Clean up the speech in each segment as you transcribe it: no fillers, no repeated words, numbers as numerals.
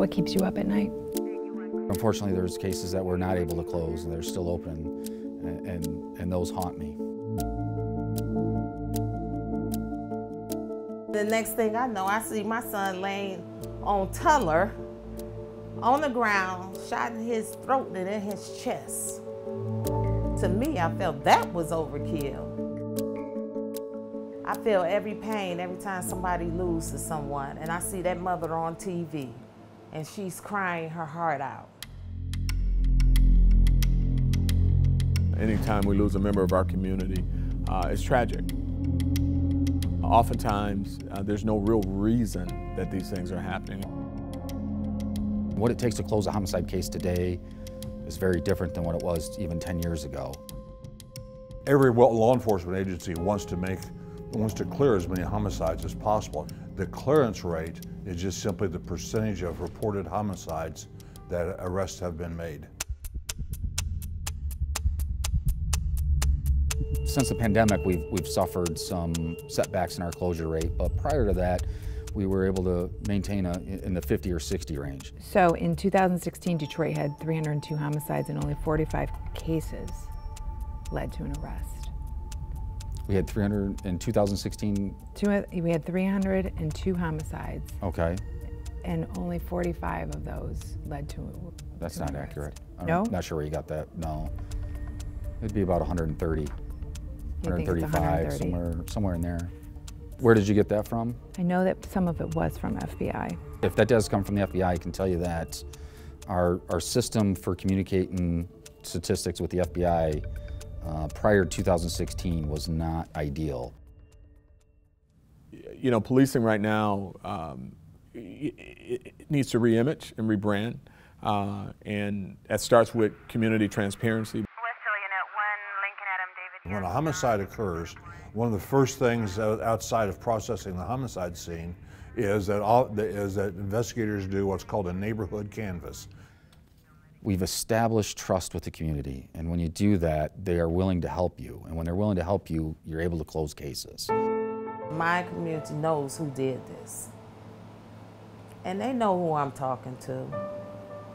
What keeps you up at night? Unfortunately, there's cases that we're not able to close and they're still open, and those haunt me. The next thing I know, I see my son laying on Tuller on the ground, shot in his throat and in his chest. To me, I felt that was overkill. I feel every pain every time somebody loses someone, and I see that mother on TV, and she's crying her heart out. Anytime we lose a member of our community, it's tragic. Oftentimes, there's no real reason that these things are happening. What it takes to close a homicide case today is very different than what it was even 10 years ago. Every law enforcement agency wants to clear as many homicides as possible. The clearance rate is just simply the percentage of reported homicides that arrests have been made. Since the pandemic, we've suffered some setbacks in our closure rate, but prior to that, we were able to maintain in the 50 or 60 range. So in 2016, Detroit had 302 homicides and only 45 cases led to an arrest. We had 300 in 2016? We had 302 homicides. Okay. And only 45 of those led to That's not accurate. No? I'm not sure where you got that, no. It'd be about 130, You think it's 135, 130? somewhere in there. Where did you get that from? I know that some of it was from FBI. If that does come from the FBI, I can tell you that our system for communicating statistics with the FBI prior to 2016 was not ideal. You know, policing right now, it needs to re-image and rebrand, and that starts with community transparency. When a homicide occurs, one of the first things outside of processing the homicide scene is that investigators do what's called a neighborhood canvass. We've established trust with the community, and when you do that, they are willing to help you. And when they're willing to help you, you're able to close cases. My community knows who did this. And they know who I'm talking to.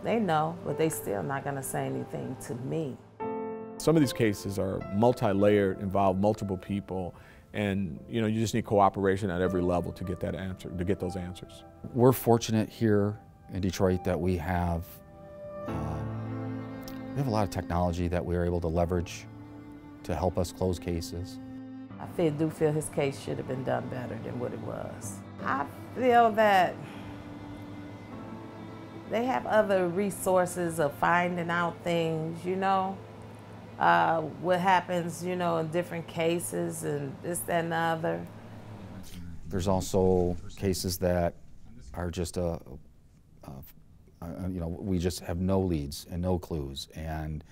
They know, but they still not gonna say anything to me. Some of these cases are multi-layered, involve multiple people, and you know, you just need cooperation at every level to get that answer, to get those answers. We're fortunate here in Detroit that we have a lot of technology that we're able to leverage to help us close cases. I do feel his case should have been done better than what it was. I feel that they have other resources of finding out things, you know. What happens, you know, in different cases and this, that, and the other. There's also cases that are just you know, we just have no leads and no clues, and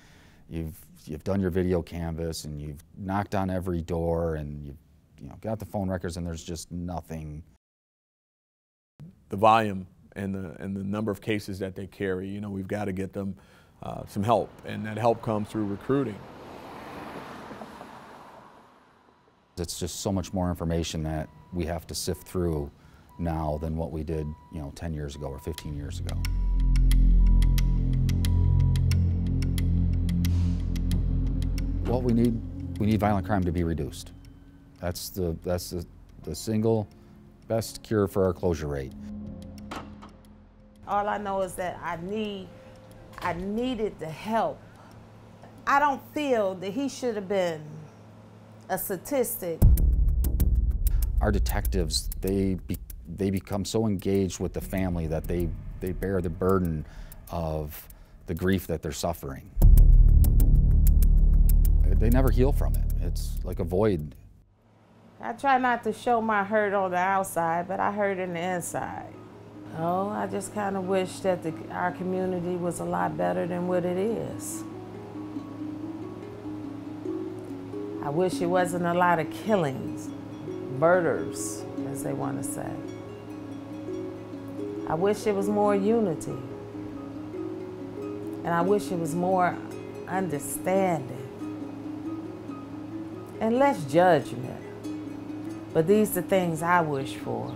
you've done your video canvas and you've knocked on every door and you've got the phone records and there's just nothing. The volume and the number of cases that they carry, you know, we've got to get them some help, and that help comes through recruiting. It's just so much more information that we have to sift through now than what we did, you know, 10 years ago or 15 years ago. What we need violent crime to be reduced. That's the single best cure for our closure rate. All I know is that I needed the help. I don't feel that he should have been a statistic. Our detectives, they become so engaged with the family that they bear the burden of the grief that they're suffering. They never heal from it. It's like a void. I try not to show my hurt on the outside, but I hurt in the inside. Oh, I just kind of wish that our community was a lot better than what it is. I wish it wasn't a lot of killings, murders, as they want to say. I wish it was more unity. And I wish it was more understanding and less judgment. But these are things I wish for.